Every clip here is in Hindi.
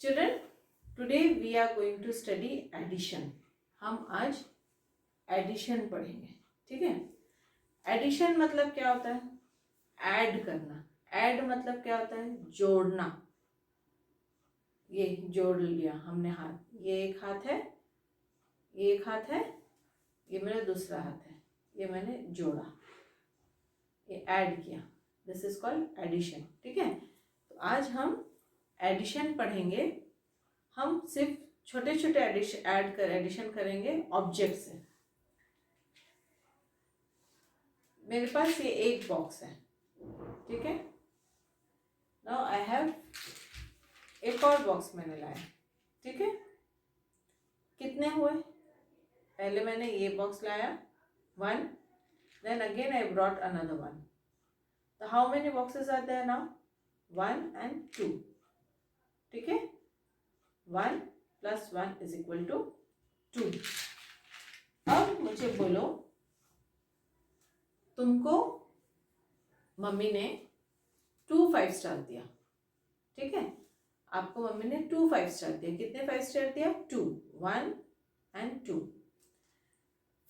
Children, today we are going to study addition. हम आज एडिशन पढ़ेंगे. ठीक है. एडिशन मतलब क्या होता है? ऐड करना. ऐड मतलब क्या होता है? जोड़ना. ये जोड़ लिया हमने हाथ. ये एक हाथ है, ये एक हाथ है, ये मेरा दूसरा हाथ है, ये मैंने जोड़ा, ये ऐड किया. This is called addition. ठीक है. तो आज हम एडिशन पढ़ेंगे. हम सिर्फ छोटे छोटे एडिशन करेंगे ऑब्जेक्ट से. मेरे पास ये एक बॉक्स है. ठीक है. नाउ आई हैव एक और बॉक्स मैंने लाया. ठीक है. कितने हुए? पहले मैंने ये बॉक्स लाया 1, then again I brought another 1. तो how many boxes are there now? 1 and 2. ठीक है. 1 + 1 = 2. अब मुझे बोलो, तुमको मम्मी ने 2 5 स्टार दिया. ठीक है. आपको मम्मी ने 2 5 स्टार दिया. कितने 5 स्टार दिया? 2. 1 and 2.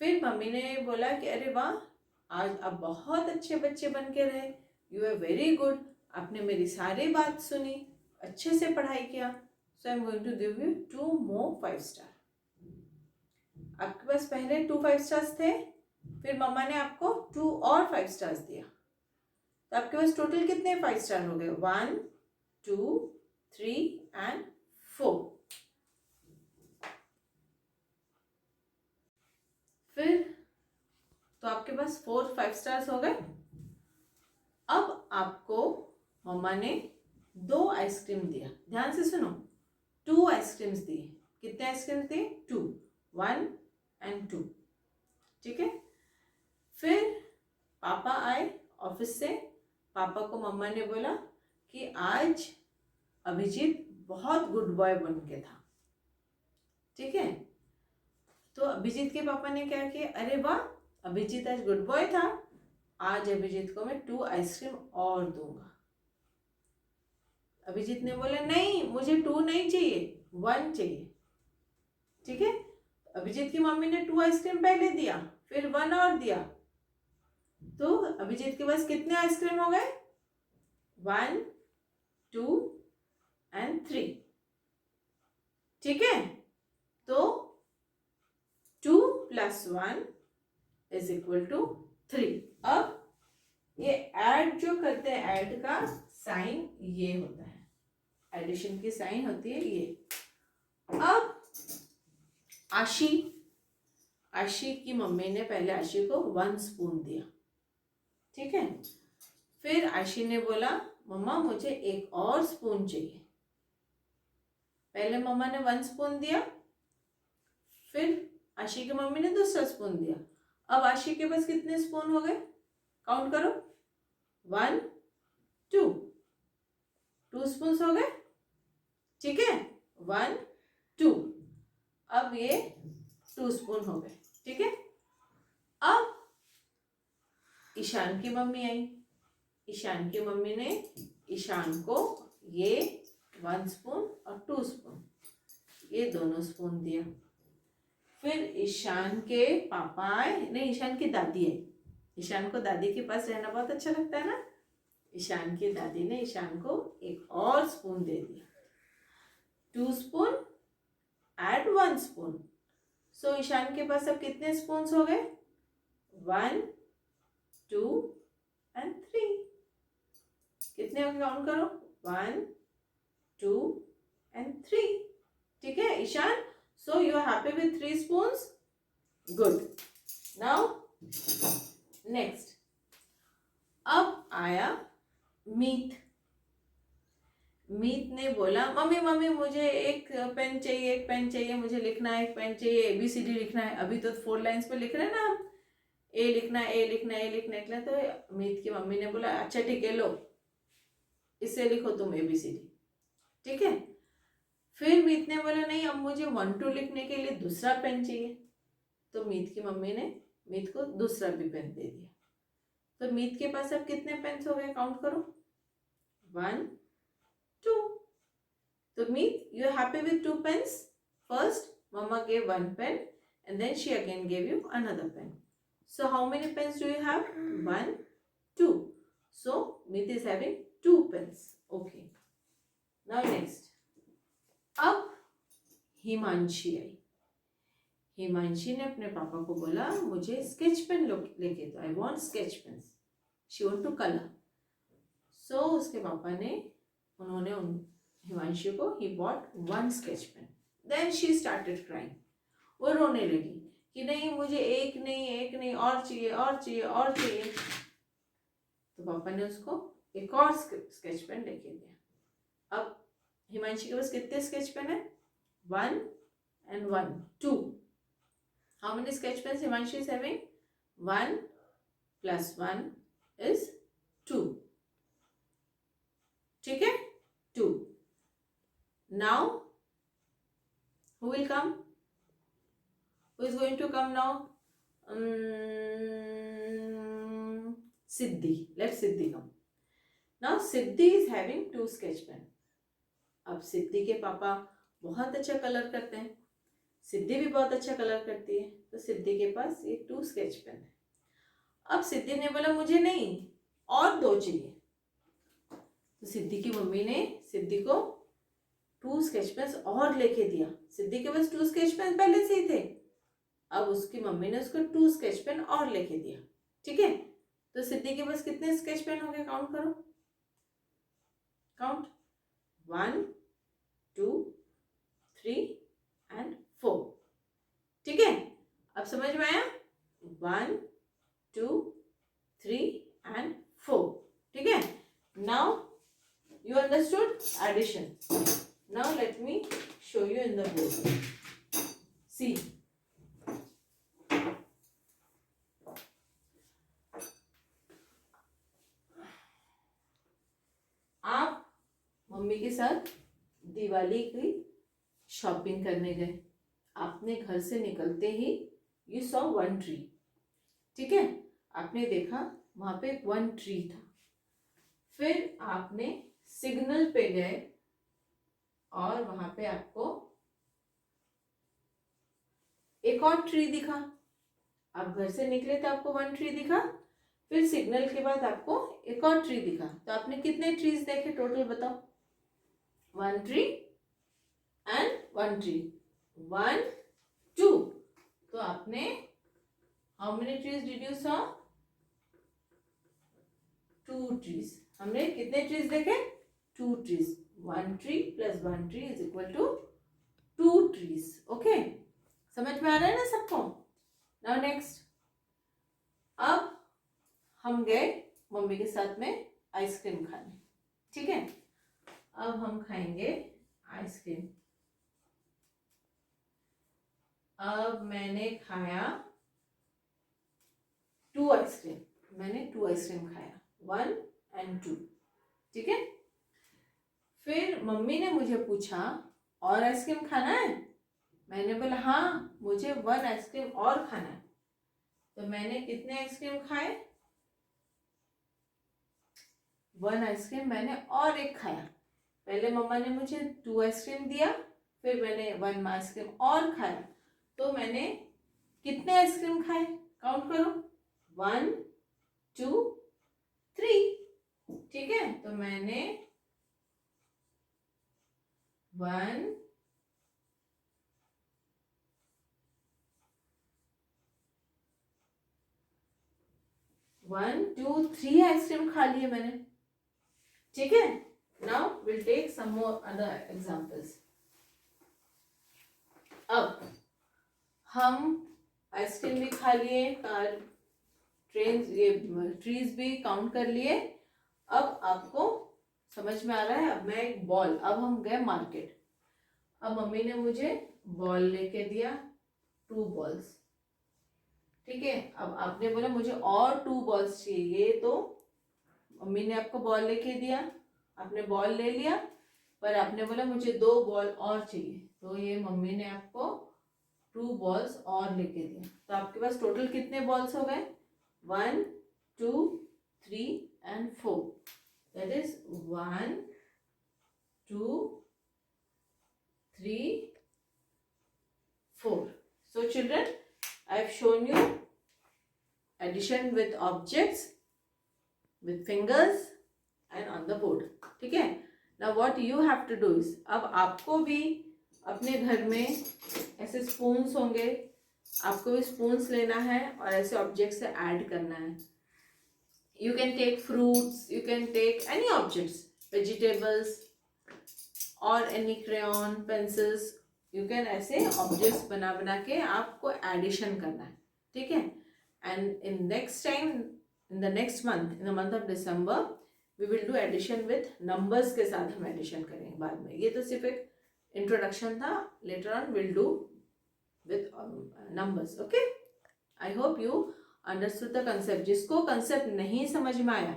फिर मम्मी ने बोला कि अरे वाह, आज आप बहुत अच्छे बच्चे बन के रहे. You are very good. आपने मेरी सारी बात सुनी, अच्छे से पढ़ाई किया. So I am going to give you 2 more 5 star. आपके पास पहले 2 5 स्टार्स थे, फिर मम्मा ने आपको 2 और 5 स्टार्स दिया. तो आपके पास टोटल कितने 5 स्टार हो गए? 1 2 3 and 4. फिर तो आपके पास 4 5 स्टार्स हो गए. अब आपको मम्मा ने 2 आइसक्रीम दिया. ध्यान से सुनो. 2 आइसक्रीम्स दिए. कितने आइसक्रीम्स दिए? 2. 1 and 2. ठीक है. फिर पापा आए ऑफिस से. पापा को मम्मा ने बोला कि आज अभिजीत बहुत गुड बॉय बन के था. ठीक है. तो अभिजीत के पापा ने क्या किया? अरे वाह, अभिजीत आज गुड बॉय था, आज अभिजीत को मैं 2 आइसक्रीम और दूंगा. अभिजीत ने बोला नहीं, मुझे 2 नहीं चाहिए, 1 चाहिए. ठीक है. अभिजीत की मम्मी ने 2 आइसक्रीम पहले दिया, फिर 1 और दिया. तो अभिजीत के पास कितने आइसक्रीम हो गए? 1 2 and 3. ठीक है. तो 2 + 1 = 3. अब ये ऐड जो करते हैं, ऐड का साइन ये होता है. एडिशन की साइन होती है ये. अब आशी की मम्मी ने पहले आशी को 1 स्पून दिया. ठीक है. फिर आशी ने बोला मम्मा मुझे एक और स्पून चाहिए. पहले मम्मा ने 1 स्पून दिया, फिर आशी की मम्मी ने दूसरा स्पून दिया. अब आशी के पास कितने स्पून हो गए? काउंट करो. 1 2 2 स्पून हो गए. ठीक है. 1 2. अब ये 2 स्पून हो गए. ठीक है. अब ईशान की मम्मी आई. ईशान की मम्मी ने ईशान को ये 1 स्पून और 2 स्पून, ये दोनों स्पून दिया. फिर ईशान के पापा आए, नहीं ईशान की दादी आई. ईशान को दादी के पास रहना बहुत अच्छा लगता है ना. ईशान की दादी ने ईशान को एक और स्पून दे दिया. 2 स्पून एड 1 स्पून. सो ईशान के पास अब कितने स्पून हो गए? 1 2 and 3. कितने हो गए? काउंट करो. 1 2 and 3. ठीक है Ishan. So you are happy with 3 spoons? Good. Now next. अब आया मीत. मीत ने बोला मम्मी मम्मी मुझे एक पेन चाहिए, एक पेन चाहिए, मुझे लिखना है, एक पेन चाहिए, ABCD लिखना है. अभी तो 4 लाइन्स पे लिख रहे हैं ना हम. ए लिखना है, ए लिखना है, ए लिखना है. तो मीत की मम्मी ने बोला अच्छा ठीक है, लो इससे लिखो तुम ABCD. ठीक है. फिर मीत ने बोला नहीं, अब मुझे 1 2 लिखने के लिए दूसरा पेन चाहिए. तो मीत की मम्मी ने मीत को दूसरा भी पेन दे दिया. तो मीत के पास अब कितने पेन हो गए? काउंट करो. 1 2. तो So Meet, you are happy with 2 pens? First, Mama gave 1 pen and then she again gave you another pen. So how many pens do you have? 1, 2. So Meet is having 2 pens. Okay. Now next. अब हिमांशी आई. हिमांशी ने अपने पापा को बोला मुझे स्केच पेन लेके दो. I want sketch pen. She want to colour. So उसके पापा ने उन्होंने हिमांशी को ही bought 1 sketch pen. Then she started crying. वो रोने लगी कि नहीं मुझे एक नहीं और चाहिए और चाहिए और चाहिए. तो पापा ने उसको एक और स्केच पेन लेके दिया. अब हिमांशी के पास कितने स्केच पेन है? 1 and 1, 2. How many sketch pens Himanshi is having? 1 plus 1 is 2. ठीक है? 2. Now, who will come? Who is going to come now? Siddhi. Let Siddhi come. Now, Siddhi is having 2 sketch pen. अब सिद्धि के पापा बहुत अच्छा कलर करते हैं. सिद्धि भी बहुत अच्छा कलर करती है. तो सिद्धि के पास ये 2 स्केच पेन है. अब सिद्धि ने बोला मुझे नहीं और 2 चाहिए. तो सिद्धि की मम्मी ने सिद्धि को 2 स्केच पेन और लेके दिया. सिद्धि के पास 2 स्केच पेन पहले से ही थे. अब उसकी मम्मी ने उसको 2 स्केच पेन और लेके दिया. ठीक है. तो सिद्धि के पास कितने स्केच पेन हो गए? काउंट करो. काउंट. 1, 2, 3 and 4. ठीक है. अब समझ में आया? 1, 2, 3 and 4. ठीक है. Now you understood addition. Now let me show you in the board. See. आप मम्मी के साथ दिवाली की शॉपिंग करने गए. आपने घर से निकलते ही यू सॉ 1 ट्री. ठीक है. आपने देखा वहां पे 1 ट्री था. फिर आपने सिग्नल पे गए और वहां पे आपको एक और ट्री दिखा. आप घर से निकले तो आपको 1 ट्री दिखा. फिर सिग्नल के बाद आपको एक और ट्री दिखा. तो आपने कितने ट्रीज देखे टोटल बताओ? 1 ट्री एंड 1 ट्री. 1, 2. तो आपने how many trees did you saw? 2 trees. हमने कितने ट्रीज देखे? 2 trees. 1 tree plus 1 tree is equal to 2 trees. Okay. समझ में आ रहा है ना सबको? Now next. अब हम गए मम्मी के साथ में आइसक्रीम खाने. ठीक है. अब हम खाएंगे आइसक्रीम. अब मैंने खाया 2 आइसक्रीम. मैंने 2 आइसक्रीम खाया. 1 and 2. ठीक है. फिर मम्मी ने मुझे पूछा और आइसक्रीम खाना है? मैंने बोला हाँ मुझे 1 आइसक्रीम और खाना है. तो मैंने कितने आइसक्रीम खाए? 1 आइसक्रीम मैंने और एक खाया. पहले मम्मा ने मुझे 2 आइसक्रीम दिया. फिर मैंने 1 आइसक्रीम और खाया. तो मैंने कितने आइसक्रीम खाए? काउंट करो. 1, 2, 3. ठीक है. तो मैंने 1, 1, 2, 3 आइसक्रीम खा लिए मैंने. ठीक है. Now will take some more other examples. अब हम आइसक्रीम भी खा लिए, कार ट्रेन ये ट्रीज भी काउंट कर लिए. अब आपको समझ में आ रहा है? अब मैं एक बॉल. अब हम गए मार्केट. अब मम्मी ने मुझे बॉल लेके दिया. 2 बॉल्स. ठीक है. अब आपने बोला मुझे और 2 बॉल्स चाहिए. तो मम्मी ने आपको बॉल लेके दिया. आपने बॉल ले लिया. पर आपने बोला मुझे 2 बॉल और चाहिए. तो ये मम्मी ने आपको 2 बॉल्स और लेके दिया. तो आपके पास टोटल कितने बॉल्स हो गए? 1, 2, 3 and 4. That is 1, 2, 3, 4. So children, I have shown you addition with objects, with fingers and on the board. ठीक है. Now what you have to do is, अब आपको भी अपने घर में ऐसे स्पून्स होंगे, आपको भी स्पून्स लेना है और ऐसे ऑब्जेक्ट्स से ऐड करना है. You can take fruits, you can take any objects, vegetables or any crayon, pencils. You can ऐसे ऑब्जेक्ट्स बना बना के आपको एडिशन करना है. ठीक है. And in next time, in the next month, in the month of December, we will do addition with numbers के साथ हम एडिशन करेंगे बाद में. ये तो सिर्फ एक इंट्रोडक्शन था. Later on we'll do with numbers. Okay? I hope you understood the concept. जिसको concept नहीं समझ में आया,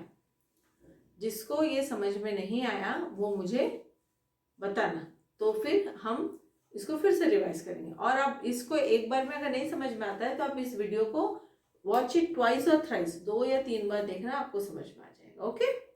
जिसको ये समझ में नहीं आया, वो मुझे बताना, तो फिर हम इसको फिर से रिवाइज करेंगे. और आप इसको एक बार में अगर नहीं समझ में आता है तो आप इस वीडियो को वॉच इट ट्वाइस और थ्राइस, 2 या 3 बार देखना, आपको समझ में आ जाएगा. ओके.